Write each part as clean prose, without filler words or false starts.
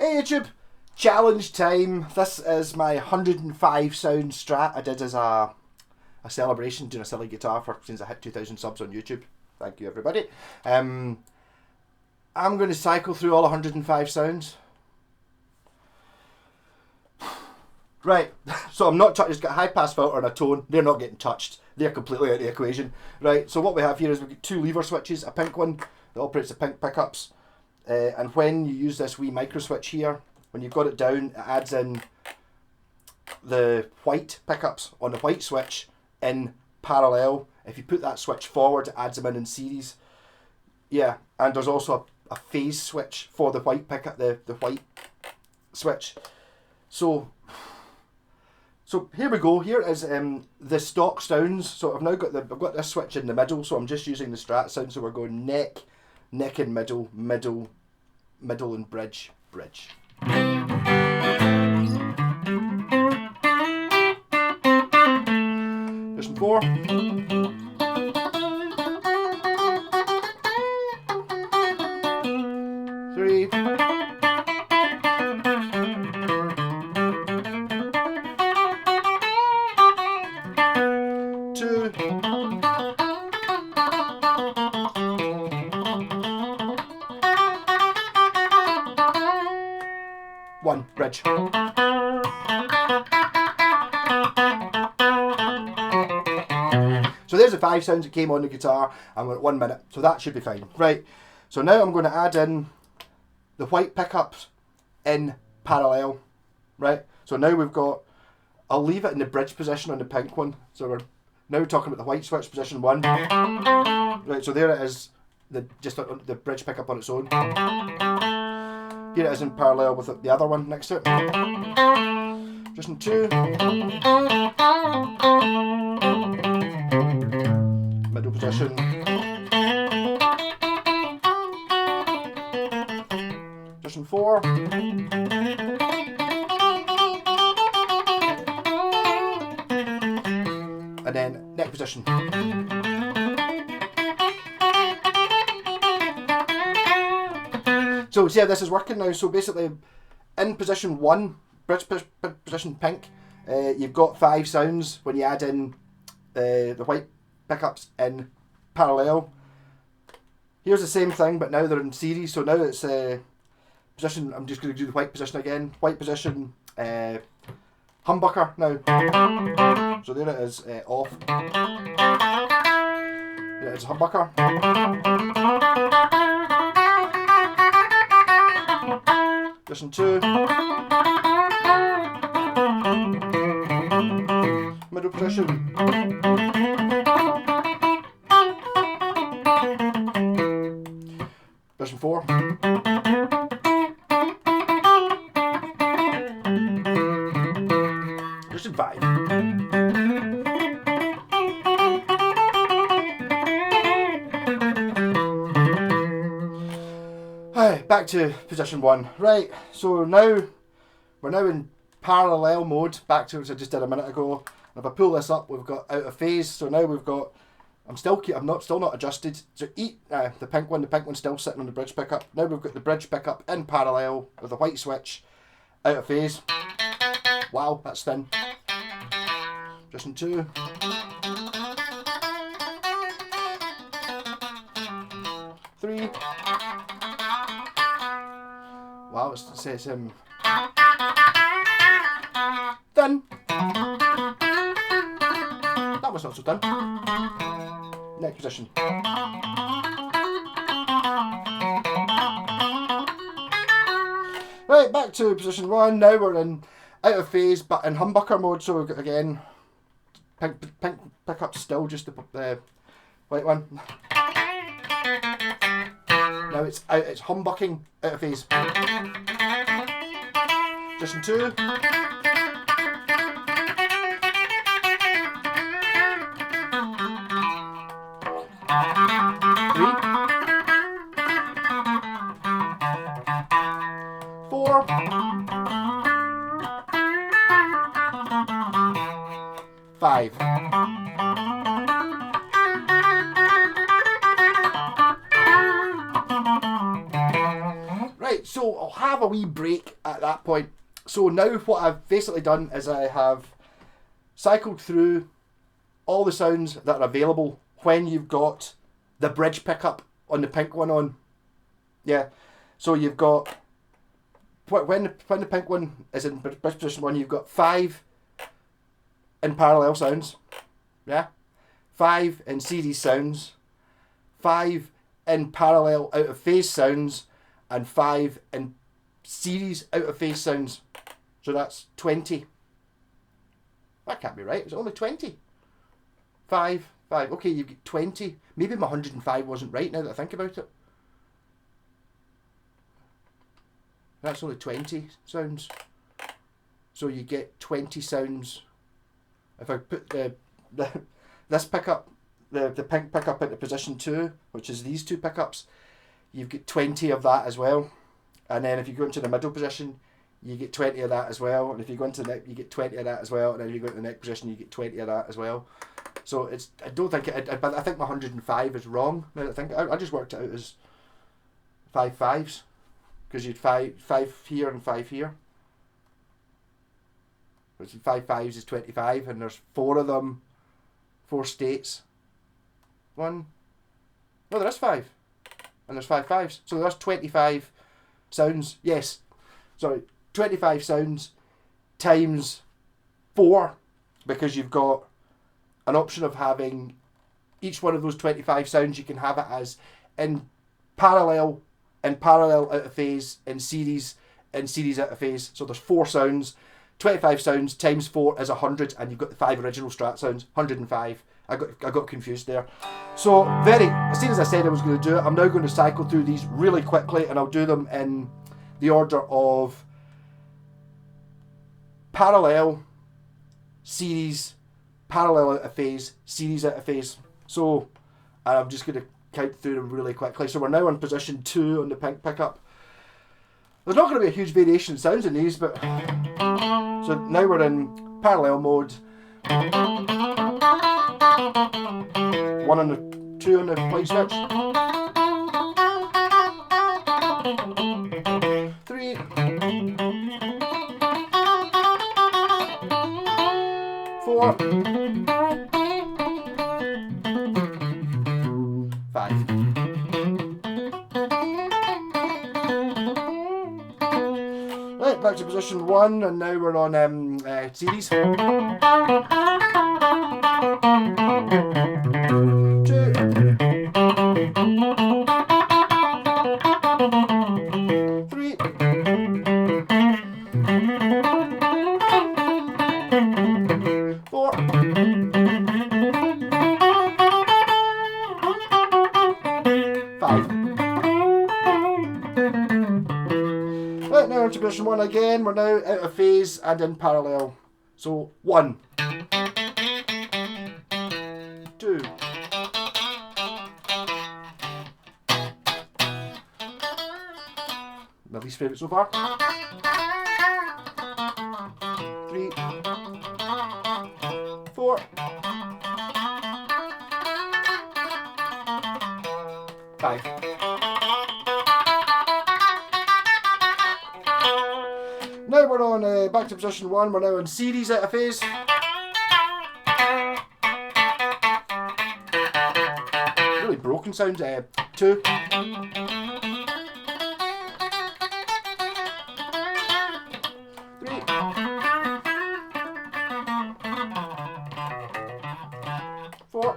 Hey YouTube, challenge time. This is my 105 sound strat I did as a celebration doing a silly guitar for since I hit 2,000 subs on YouTube. Thank you everybody. I'm going to cycle through all 105 sounds. Right, so I'm not touching, it's got a high pass filter and a tone. They're not getting touched. They're completely out of the equation. Right, so what we have here is we've got two lever switches, a pink one that operates the pink pickups. And when you use this wee micro switch here, when you've got it down, it adds in the white pickups on the white switch in parallel. If you put that switch forward, it adds them in series. Yeah, and there's also a phase switch for the white pickup, the white switch. So here we go. Here is the stock sounds. So I've now got I've got this switch in the middle. So I'm just using the strat sound. So we're going neck, neck and middle, middle, middle and bridge, bridge. Position 4. 3. 2. 1. Bridge. So there's the 5 sounds that came on the guitar, and we're at 1 minute, so that should be fine. Right, so now I'm going to add in the white pickups in parallel. Right, so now we've got, I'll leave it in the bridge position on the pink one. So we're now talking about the white switch, position 1. Right, so there it is, just the bridge pickup on its own. Here it is in parallel with the other one next to it. Position 2. Middle position. Position 4. And then neck position. So see how this is working now. So basically, in position 1, bridge position pink, you've got 5 sounds when you add in the white pickups in parallel. Here's the same thing, but now they're in series. So now it's position. I'm just going to do the white position again. White position, humbucker now. So there it is, off. There it is, humbucker. Position 2. Middle position. Position 4. Position 5. Back to position 1. Right, so now we're now in parallel mode, back to what I just did a minute ago. And if I pull this up, we've got out of phase. So now we've got, I'm still not adjusted. So the pink one's still sitting on the bridge pickup. Now we've got the bridge pickup in parallel with the white switch, out of phase. Wow, that's thin. Position 2. 3. Wow, it says thin. That was not so thin. Next position. Right, back to position 1. Now we're in out of phase, but in humbucker mode. So we've got again pink pickup still, just the white one. Now it's out. It's humbucking out of phase. Position 2. 3. 4. 5. Right, so I'll have a wee break at that point. So now what I've basically done is I have cycled through all the sounds that are available when you've got the bridge pickup on the pink one on. Yeah, so you've got, when the pink one is in bridge position 1, you've got 5 in parallel sounds, yeah, 5 in series sounds, 5 in parallel out of phase sounds, and 5 in series out of phase sounds. So that's 20. That can't be right. It's only 20. 5. Okay, you get 20. Maybe my 105 wasn't right now that I think about it. That's only 20 sounds. So you get 20 sounds. If I put this pickup, the pink pickup into position 2, which is these 2 pickups, you've got 20 of that as well. And then if you go into the middle position, you get 20 of that as well. And if you go into the neck, you get 20 of that as well. And then if you go into the neck position, you get 20 of that as well. So it's, I don't think it, but I think my 105 is wrong. Now that I think, I just worked it out as 5 5s, because you'd 5 here and 5 here. Which 5 5s is 25, and there's 4 of them, 4 states. 1, no, there is 5, and there's 5 5s, so there's 25 sounds. Yes, sorry, 25 sounds times 4, because you've got an option of having each one of those 25 sounds. You can have it as in parallel out of phase, in series out of phase. So there's 4 sounds. 25 sounds times 4 is 100, and you've got the 5 original strat sounds, 105. I got confused there. So as soon as I said I was going to do it, I'm now going to cycle through these really quickly, and I'll do them in the order of parallel, series, parallel out of phase, series out of phase. So I'm just going to count through them really quickly. So we're now on position 2 on the pink pickup. There's not going to be a huge variation in sounds in these, but so now we're in parallel mode. 1 on the 2 on the play switch. 3. 4. 5. Right, back to position 1, and now we're on series. 2. 3. 4. 5. Right, now into position 1 again. We're now out of phase and in parallel. So 1. 2. 'My least favourite so far. 3. 4. 5. Now we're on back to position 1. We're now in series out of phase. Really broken sounds. 2. 3. 4.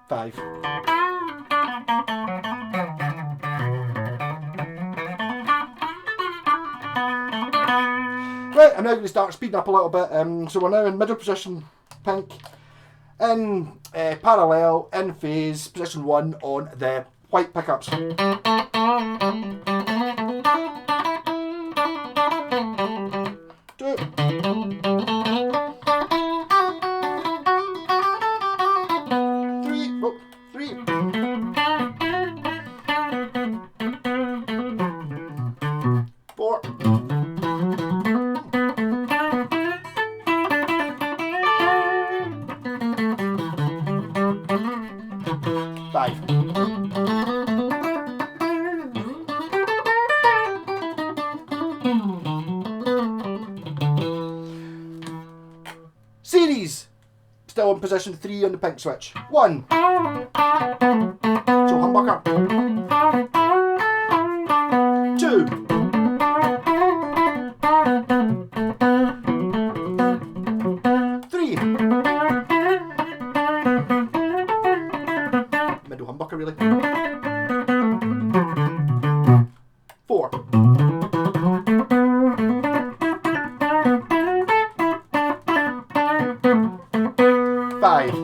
5. Right, I'm now going to start speeding up a little bit. So we're now in middle position, pink, in parallel, in phase, position 1 on the white pickups. 2. 3. 4. 5. Series, still in position 3 on the pink switch. 1. So humbucker. 2. 3. Middle humbucker really. 4. 5.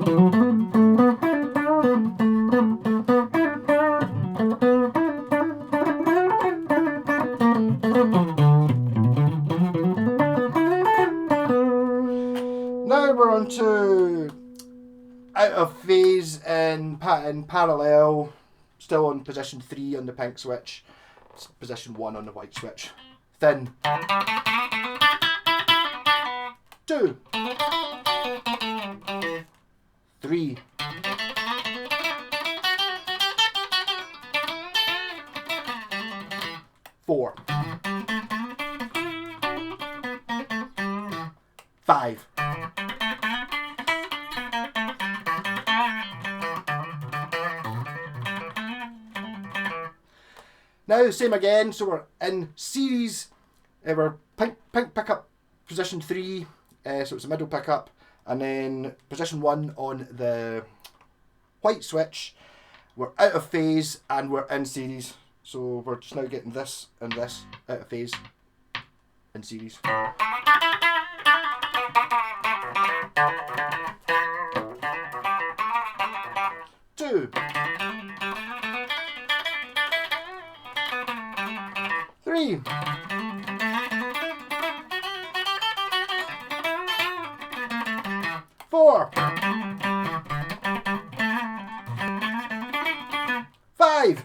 'Now we're on to out of phase in parallel, still on position 3 on the pink switch, position 1 on the white switch. Thin. 2. 3. 4. 5. 'Now same again, so we're in series, we're pink pickup position 3, so it's a middle pickup, and then position 1 on the white switch, we're out of phase and we're in series, so we're just now getting this and this out of phase in series. 2. 3. 4. 5.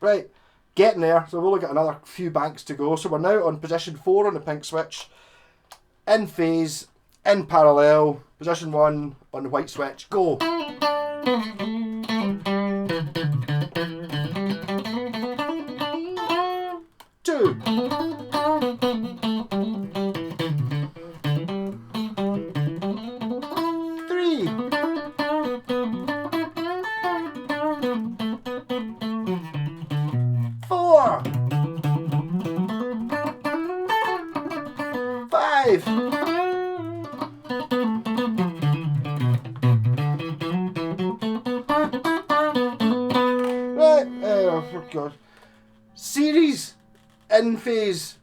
'Right, getting there, so we've only got another few banks to go. So we're now on position 4 on the pink switch, in phase, in parallel, position 1 on the white switch, go. 2. 3. 4. 5. 'Right, oh God. Series, in phase,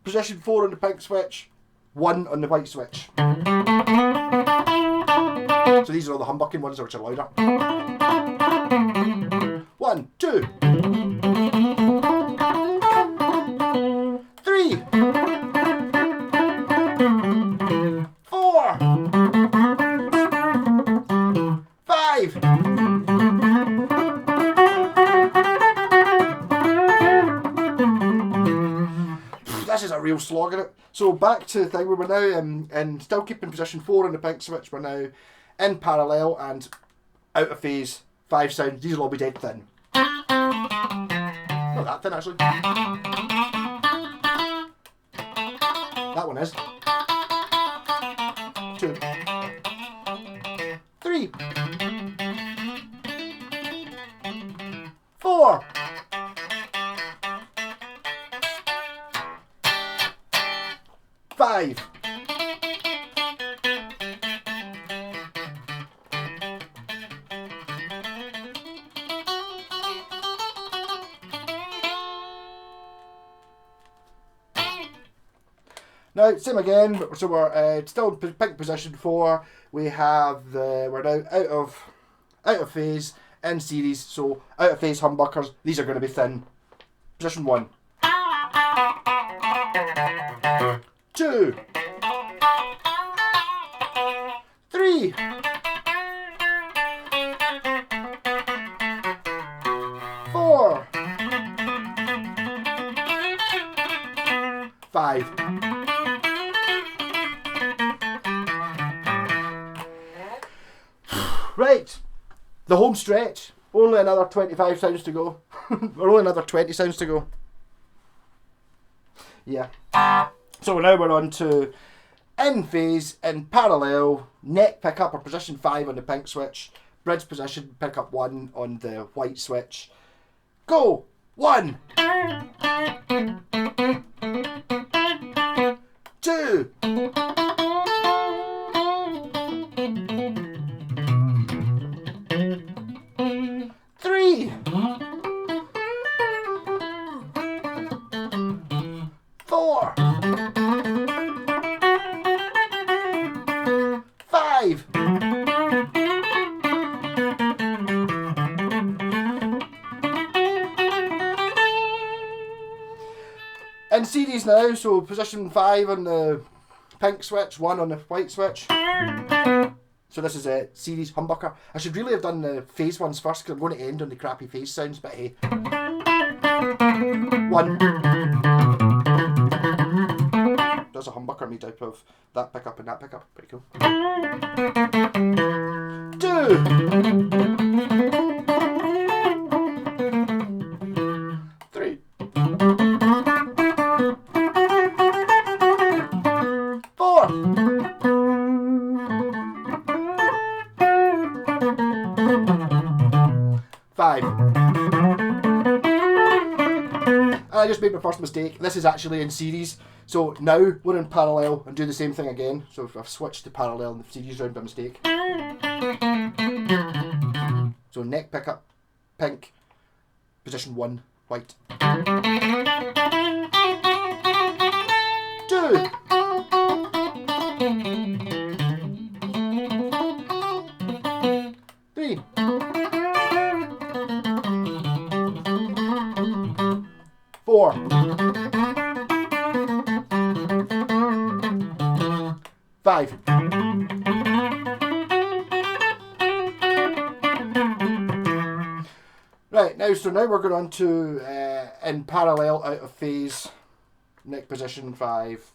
position 4 on the pink switch, 1 on the white switch. So these are all the humbucking ones which are louder. 1, 2. 3. 4. 5. 'This is a real slog in it. So back to the thing, we were now in still keeping position 4 on the pink switch, we're now in parallel and out of phase, 5 sounds, these will all be dead thin. Not that thin actually. That one is. 2. 3. 4. 5. 'Now, same again, so we're still in pink position 4. We have we're now out of phase, in series, so out of phase humbuckers, these are going to be thin. Position 1. 2. 3. 4. 5. Right, the home stretch. Only another 25 sounds to go. Or only another 20 sounds to go. Yeah. So now we're on to in phase, in parallel, neck pickup or position 5 on the pink switch, bridge position, pick up 1 on the white switch. Go! 1, 2, 3, 4, 5. In series now, so position 5 on the pink switch, 1 on the white switch. So this is a series humbucker. I should really have done the phase ones first because I'm going to end on the crappy phase sounds, but hey. 1. There's a humbucker made out of that pickup and that pickup. Pretty cool. 2. 3. 4. 5. I just made my first mistake. This is actually in series. So now we're in parallel and do the same thing again. So if I've switched to parallel in the series round by mistake. So neck pickup, pink, position 1, white. 2. 3. 4. 5. Right, so now we're going on to in parallel, out of phase, neck position 5,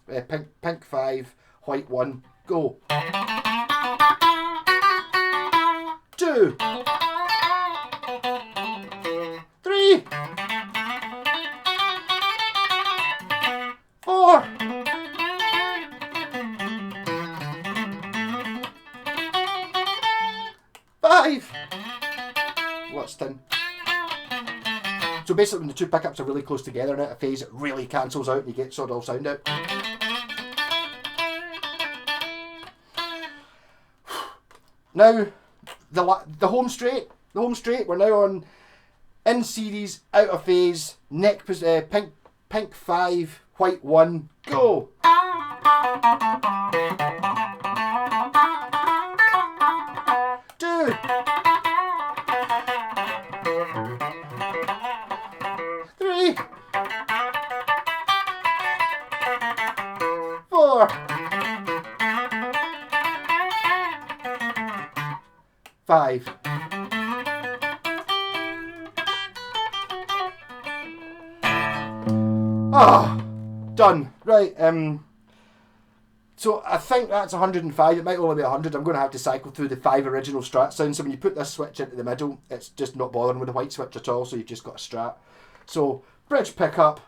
pink 5, white 1, go. 2. 3. 4. 5. What's 10? So basically when the two pickups are really close together and out of phase, it really cancels out and you get sort of all sound out. Now, the home straight, we're now on in series, out of phase, neck pink 5, white 1, go! 2. 3. 4. 5. Done. Right, so I think that's 105. It might only be 100. I'm going to have to cycle through the 5 original strat sounds. So when you put this switch into the middle, it's just not bothering with the white switch at all, so you've just got a strat. So, bridge pickup.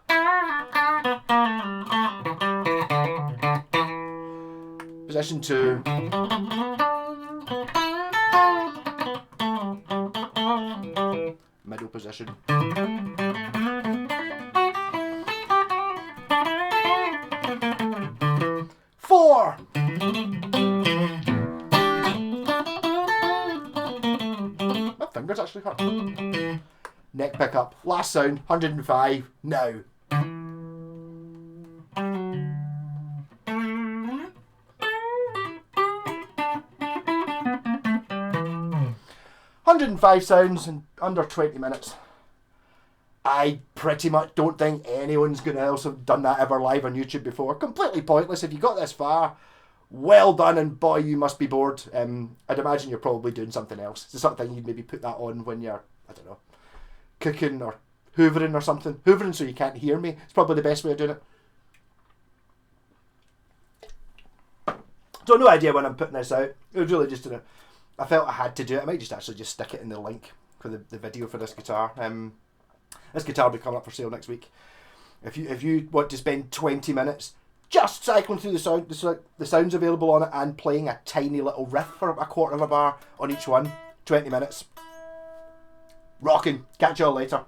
Position 2. Middle position. 4. My fingers actually hurt. Neck pickup. Last sound, 105. Now. 105 sounds in under 20 minutes. I pretty much don't think anyone's going to else have done that ever live on YouTube before. Completely pointless. If you got this far, well done, and boy, you must be bored. I'd imagine you're probably doing something else. It's the sort of thing you'd maybe put that on when you're, I don't know, cooking or hoovering or something. Hoovering so you can't hear me. It's probably the best way of doing it. So no idea when I'm putting this out. It was really just I felt I had to do it. I might just actually just stick it in the link for the video for this guitar. This guitar will be coming up for sale next week. If you want to spend 20 minutes just cycling through the sounds available on it and playing a tiny little riff for a quarter of a bar on each one, 20 minutes. Rocking. Catch you all later.